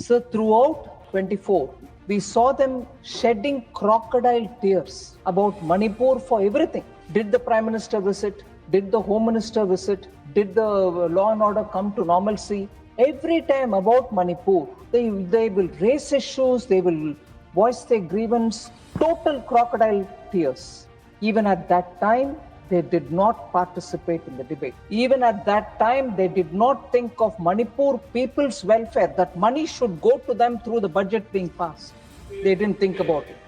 So throughout 24, we saw them shedding crocodile tears about Manipur for everything. Did the Prime Minister visit? Did the Home Minister visit? Did the law and order come to normalcy? Every time about Manipur, they will raise issues, they will voice their grievance, total crocodile tears. Even at that time, they did not participate in the debate. Even at that time, they did not think of Manipur people's welfare, that money should go to them through the budget being passed. They didn't think about it.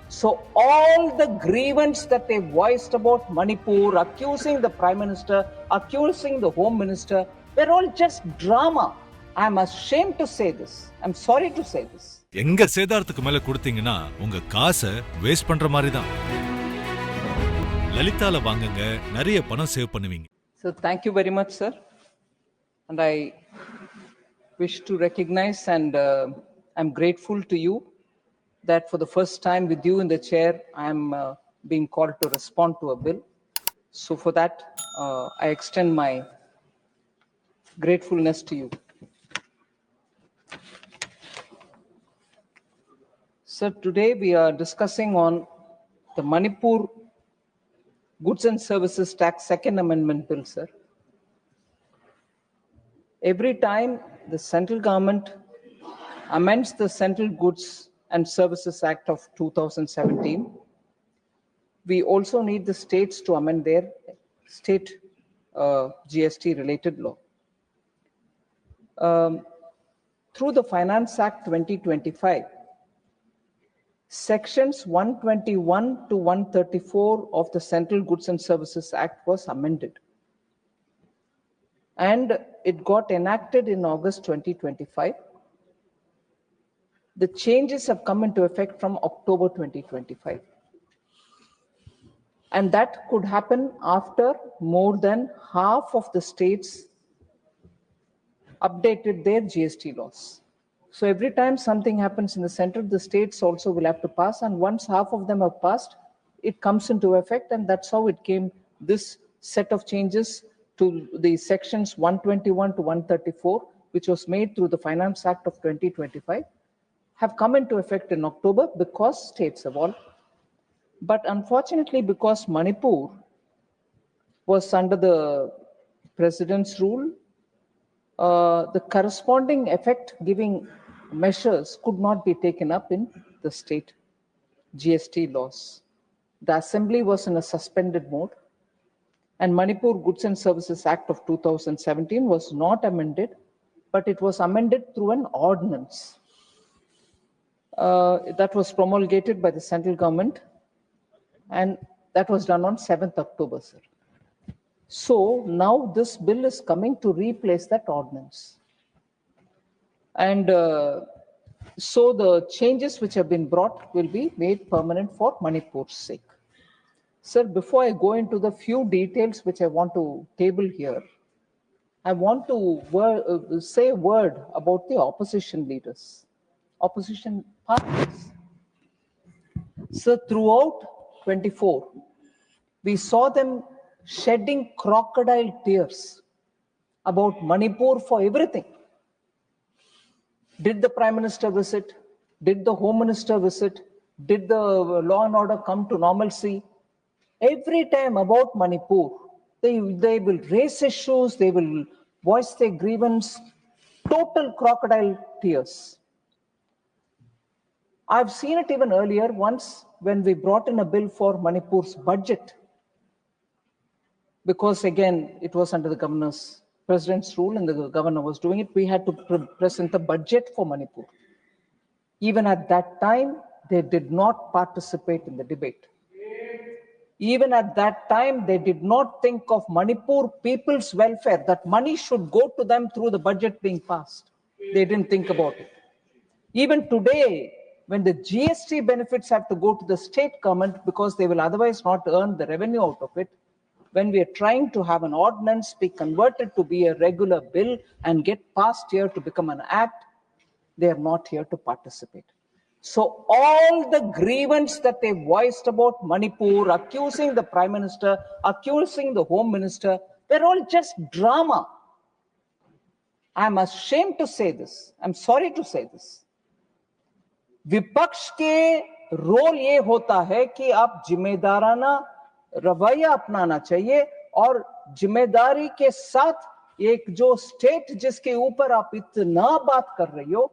So all the grievance that they voiced about Manipur, accusing the Prime Minister, accusing the Home Minister, were all just drama. I'm ashamed to say this. I'm sorry to say this. எங்க சேதாரத்துக்கு மேல கொடுத்தீங்கன்னா உங்க காசை waste பண்ற மாதிரி தான். லலிதால வாங்குங்க, நிறைய பணம் சேவ் பண்ணுவீங்க. So thank you very much, sir. And I wish to recognize and I'm grateful to you that for the first time with you in the chair, I'm being called to respond to a bill. So for that, I extend my gratefulness to you. Sir, today we are discussing on the Manipur Goods and Services Tax Second Amendment Bill, sir. Every time the central government amends the Central Goods and Services Act of 2017, we also need the states to amend their state GST related law. Through the Finance Act 2025, Sections 121 to 134 of the Central Goods and Services Act was amended. And it got enacted in August 2025. The changes have come into effect from October 2025. And that could happen after more than half of the states updated their GST laws. So every time something happens in the center, the states also will have to pass. And once half of them have passed, it comes into effect. And that's how it came, this set of changes to the sections 121 to 134, which was made through the Finance Act of 2025, have come into effect in October because states have all. But unfortunately, because Manipur was under the president's rule, the corresponding effect-giving measures could not be taken up in the state GST laws. The assembly was in a suspended mode, and Manipur Goods and Services Act of 2017 was not amended, but it was amended through an ordinance that was promulgated by the central government, and that was done on 7th October, sir. So now this bill is coming to replace that ordinance. And so the changes which have been brought will be made permanent for Manipur's sake. Sir, before I go into the few details which I want to table here, I want to say a word about the opposition leaders, opposition parties. So throughout 24, we saw them shedding crocodile tears about Manipur for everything. Did the Prime Minister visit? Did the Home Minister visit? Did the law and order come to normalcy? Every time about Manipur, they will raise issues, they will voice their grievance, total crocodile tears. I've seen it even earlier once when we brought in a bill for Manipur's budget, because again, it was under the president's rule and the governor was doing it, we had to present a budget for Manipur. Even at that time, they did not participate in the debate. Even at that time, they did not think of Manipur people's welfare, that money should go to them through the budget being passed. They didn't think about it. Even today, when the GST benefits have to go to the state government because they will otherwise not earn the revenue out of it, when we are trying to have an ordinance be converted to be a regular bill and get passed here to become an act, they are not here to participate. So all the grievance that they voiced about Manipur, accusing the Prime Minister, accusing the Home Minister, they're all just drama. I'm ashamed to say this. I'm sorry to say this. विपक्ष के role ये होता है कि आप जिम्मेदाराना रवैया अपनाना चाहिए और जिम्मेदारी के साथ एक जो स्टेट जिसके ऊपर आप इतना बात कर रही हो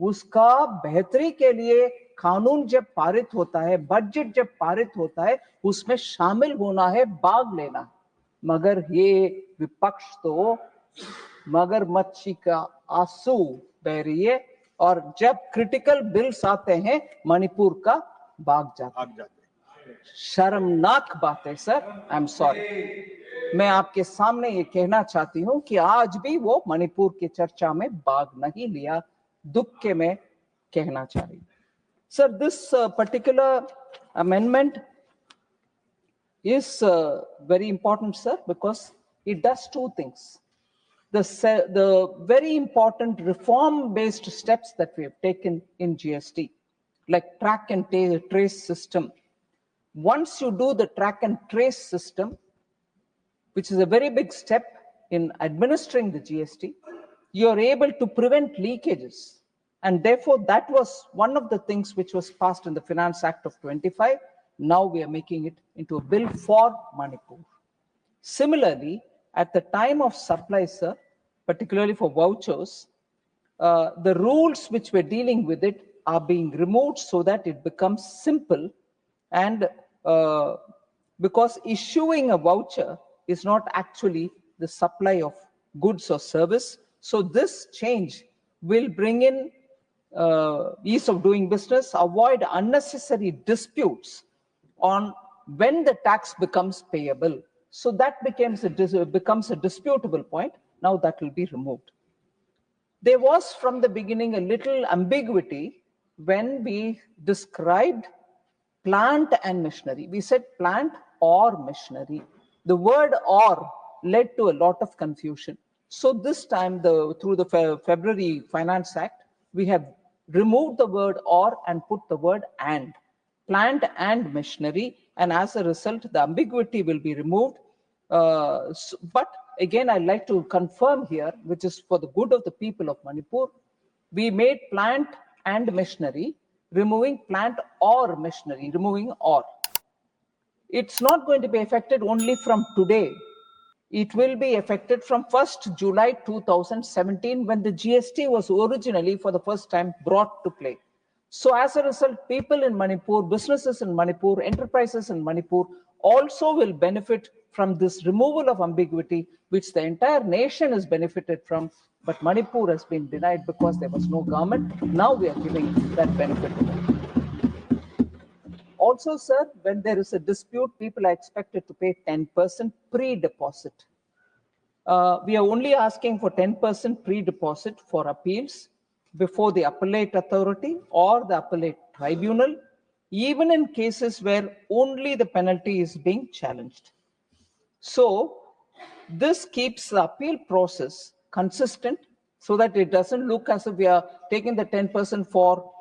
उसका बेहतरी के लिए कानून जब पारित होता है, बजट जब पारित होता है, उसमें शामिल होना है, भाग लेना है। मगर ये विपक्ष तो मगरमच्छी का आंसू बह रही है और जब क्रिटिकल बिल्स आते हैं मणिपुर का भाग जाते हैं। शर्मनाक बात है सर, आई एम सॉरी। मैं आपके सामने ये कहना चाहती हूं कि आज भी वो मणिपुर की चर्चा में भाग नहीं लिया, दुख के मैं कहना चाह रही हूं। Sir, this particular amendment is very important, sir, because it does two things. The very important reform-based steps that we have taken in GST, like track and trace system. Once you do the track and trace system, which is a very big step in administering the GST, you are able to prevent leakages. And therefore, that was one of the things which was passed in the Finance Act of 25. Now we are making it into a bill for Manipur. Similarly, at the time of supply, sir, particularly for vouchers, the rules which we're dealing with it are being removed so that it becomes simple. And because issuing a voucher is not actually the supply of goods or service. So this change will bring in ease of doing business, avoid unnecessary disputes on when the tax becomes payable. So that becomes a disputable point. Now that will be removed. There was from the beginning a little ambiguity when we described plant and machinery. We said plant or machinery. The word or led to a lot of confusion. So this time, through the February Finance Act, we have removed the word or and put the word and. Plant and machinery, and as a result, the ambiguity will be removed. But again, I'd like to confirm here, which is for the good of the people of Manipur, we made plant and machinery, removing plant or machinery, removing or. It's not going to be affected only from today. It will be affected from 1st July 2017, when the GST was originally for the first time brought to play. So as a result, people in Manipur, businesses in Manipur, enterprises in Manipur also will benefit from this removal of ambiguity, which the entire nation has benefited from, but Manipur has been denied because there was no government. Now we are giving that benefit to them. Also, sir, when there is a dispute, people are expected to pay 10% pre-deposit. We are only asking for 10% pre-deposit for appeals before the appellate authority or the appellate tribunal, even in cases where only the penalty is being challenged. So this keeps the appeal process consistent so that it doesn't look as if we are taking the 10% for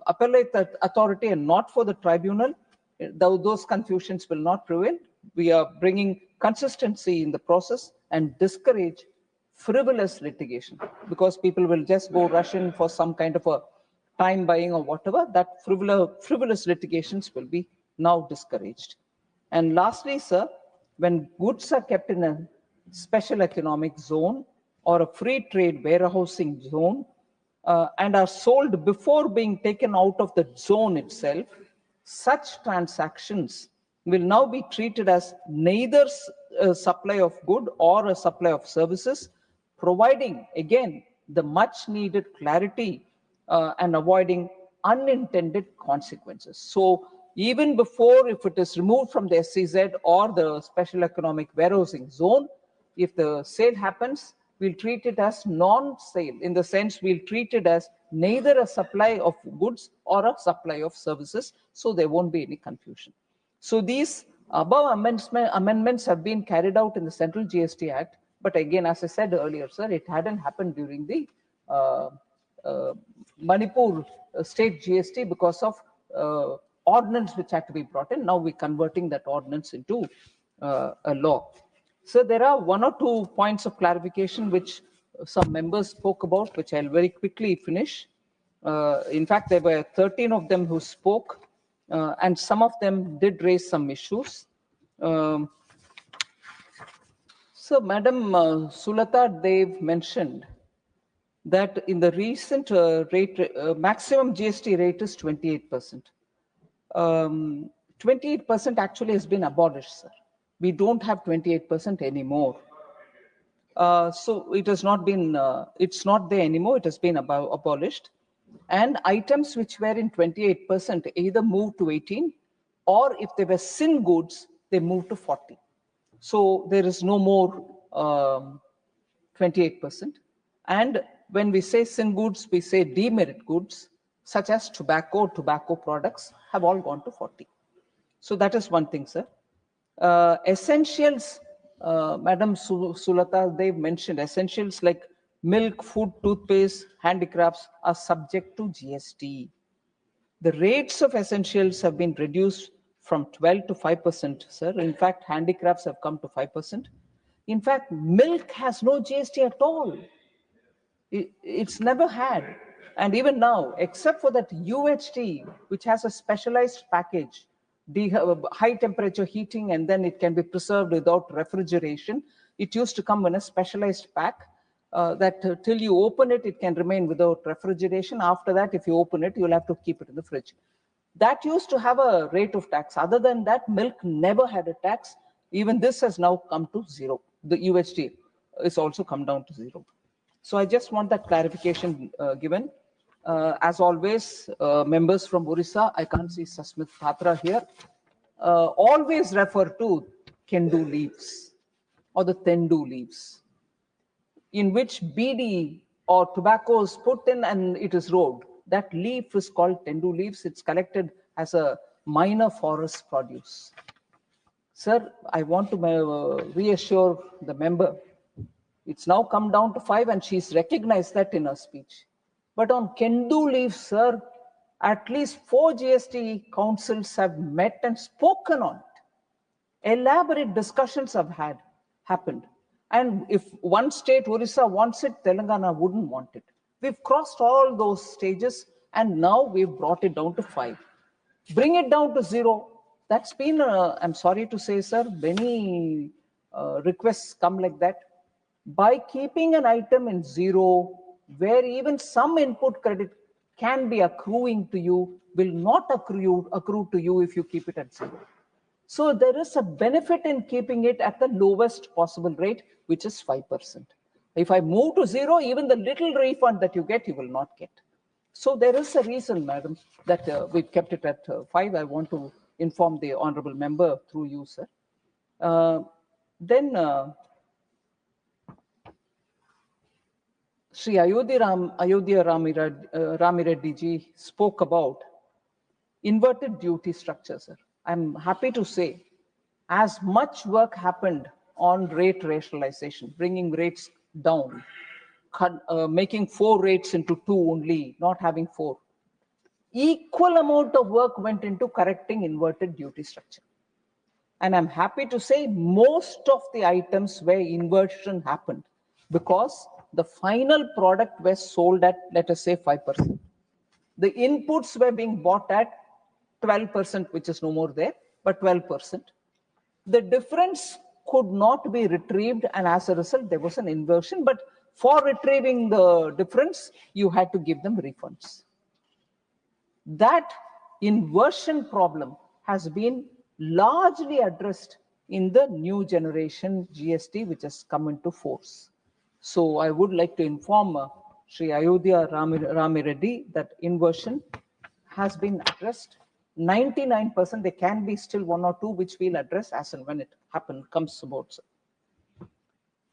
appellate authority and not for the tribunal. Those confusions will not prevail. We are bringing consistency in the process and discourage frivolous litigation, because people will just go rush in for some kind of a time buying or whatever. That frivolous litigations will be now discouraged. And lastly, sir, when goods are kept in a special economic zone or a free trade warehousing zone and are sold before being taken out of the zone itself, such transactions will now be treated as neither a supply of good or a supply of services, providing, again, the much needed clarity and avoiding unintended consequences. So even before, if it is removed from the SEZ or the special economic warehousing zone, if the sale happens, we'll treat it as non-sale, in the sense we'll treat it as neither a supply of goods or a supply of services, so there won't be any confusion. So these above amendments have been carried out in the Central GST Act. But again, as I said earlier, sir, it hadn't happened during the Manipur state GST because of ordinance which had to be brought in. Now we're converting that ordinance into a law. So there are one or two points of clarification which some members spoke about, which I'll very quickly finish. In fact, there were 13 of them who spoke, and some of them did raise some issues. So, Madam Sulata Dev mentioned that in the recent maximum GST rate is 28%. 28% actually has been abolished, sir. We don't have 28% anymore. So it has not been, it's not there anymore. It has been abolished. And items which were in 28% either moved to 18, or if they were sin goods, they moved to 40. So there is no more 28%. And when we say sin goods, we say demerit goods, such as tobacco products have all gone to 40. So that is one thing, sir. Essentials, Madam Sulata, they've mentioned essentials like milk, food, toothpaste, handicrafts are subject to GST. The rates of essentials have been reduced from 12 to 5%, sir. In fact, handicrafts have come to 5%. In fact, milk has no GST at all. It's never had. And even now, except for that UHT, which has a specialized package, high temperature heating, and then it can be preserved without refrigeration. It used to come in a specialized pack that till you open it, it can remain without refrigeration. After that, if you open it, you'll have to keep it in the fridge. That used to have a rate of tax. Other than that, milk never had a tax. Even this has now come to zero. The UHT is also come down to zero. So I just want that clarification given. As always, members from Orissa, I can't see Sasmit Patra here, always refer to Kendu leaves or the Tendu leaves, in which BD or tobacco is put in and it is rolled. That leaf is called Tendu leaves. It's collected as a minor forest produce. Sir, I want to reassure the member. It's now come down to 5, and she's recognized that in her speech. But on Kendu leaves, sir, at least 4 GST councils have met and spoken on it. Elaborate discussions have happened. And if one state, Orissa, wants it, Telangana wouldn't want it. We've crossed all those stages, and now we've brought it down to 5. Bring it down to 0. That's been, I'm sorry to say, sir, many requests come like that. By keeping an item in 0, where even some input credit can be accruing to you, will not accrue to you if you keep it at 0. So there is a benefit in keeping it at the lowest possible rate, which is 5%. If I move to 0, even the little refund that you get, you will not get. So there is a reason, madam, that we've kept it at 5. I want to inform the honorable member through you, sir. Then Sri Ayodhya Ramireddy ji spoke about inverted duty structure, sir. I'm happy to say, as much work happened on rate rationalization, bringing rates down, making 4 rates into 2 only, not having 4. Equal amount of work went into correcting inverted duty structure. And I'm happy to say most of the items where inversion happened because the final product was sold at, let us say, 5%. The inputs were being bought at 12%, which is no more there, but 12%. The difference could not be retrieved, and as a result, there was an inversion. But for retrieving the difference, you had to give them refunds. That inversion problem has been largely addressed in the new generation GST, which has come into force. So I would like to inform Sri Ayodhya Ramireddy that inversion has been addressed. 99%, there can be still 1 or 2 which we'll address as and when it comes about.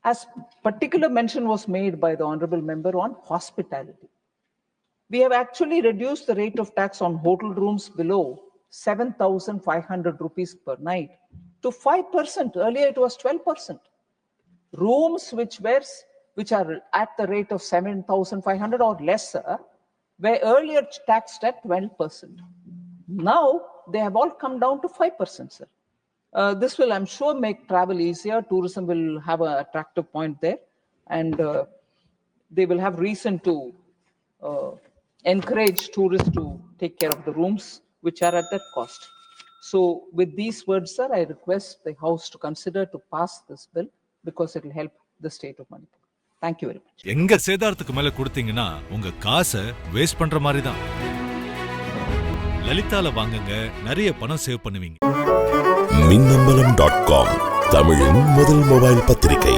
As particular mention was made by the honorable member on hospitality. We have actually reduced the rate of tax on hotel rooms below 7,500 rupees per night to 5%. Earlier it was 12%. Rooms which are at the rate of 7,500 or lesser were earlier taxed at 12%. Now they have all come down to 5%, sir. This will, I'm sure, make travel easier. Tourism will have an attractive point there. And they will have reason to encourage tourists to take care of the rooms which are at that cost. So with these words, sir, I request the House to consider to pass this bill because it will help the state of Manipur. Thank you very much. எங்க சேதாரத்துக்கு மேல கொடுத்தீங்கன்னா உங்க காசை waste பண்ற மாதிரி தான். லலிதால வாங்குங்க, நிறைய பணம் சேவ் பண்ணுவீங்க. Minnambalam.com தமிழின் முதல் மொபைல் பத்திரிகை.